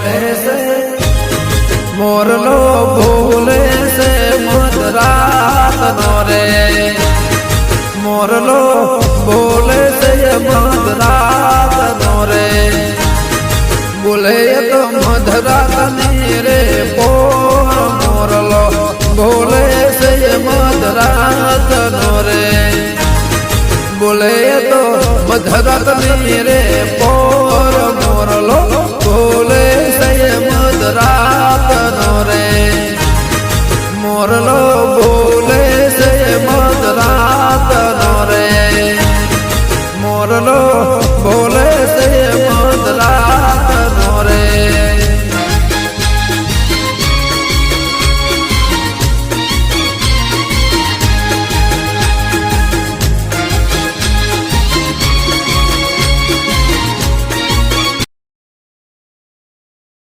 બોલે છે મોરલો બોલે છે મધરાત નો રે મોરલો બોલે છે મધરાત નો રે બોલે તો મધરાત ની રે પોર મોરલો બોલે છે મધરાત નો રે બોલે તો મધરાત ની રે